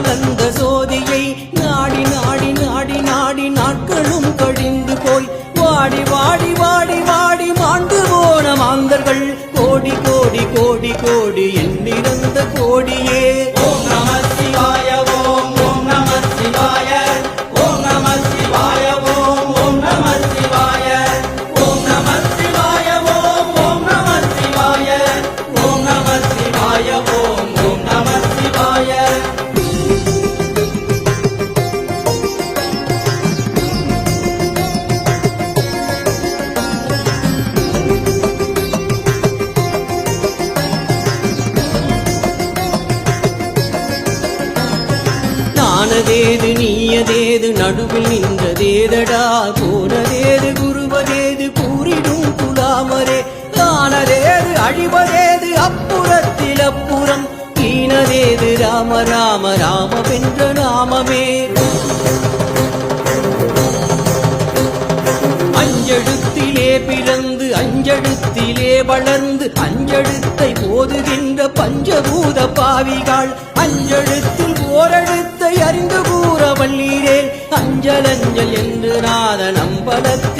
சிவானந்த சோதியை நாடி நாடி நாடி நாடி நாட்களும் கழிந்து போய் வாடி வாடி வாடி வாடி மாண்டு போன மாந்தர்கள் கோடி கோடி கோடி கோடி எண்ணிறந்த கோடியே. ஓம் நம சிவாய ஓம் ஓம் நம சிவாய ஓம் நம சிவாய ஓம் ஓம் நம சிவாய ஓம் நம சிவாய ஓம் ஓம் நம சிவாய ஓம் நம சிவாய ஓம் ஓம் நம சிவாய. நானதேது நீயதேது நடுவில் நின்றதேதடா போனதேது குருவதேது கூறிடும் குலாமரே தானதேது அழிவதேது அப்புறத்தில் அப்புறம் ஈனதேது ராம ராம ராம வென்ற நாமமே. அஞ்செழுத்திலே பிறந்து அஞ்செழுத்திலே வளர்ந்து அஞ்செழுத்தை போதுகின்ற பஞ்சபூத பாவிகள் அஞ்செழுத்தில் ஓரெழுத்தை அறிந்து கூற வல்லீரே அஞ்சல் அஞ்சல் என்று நாத நம்பலத்தை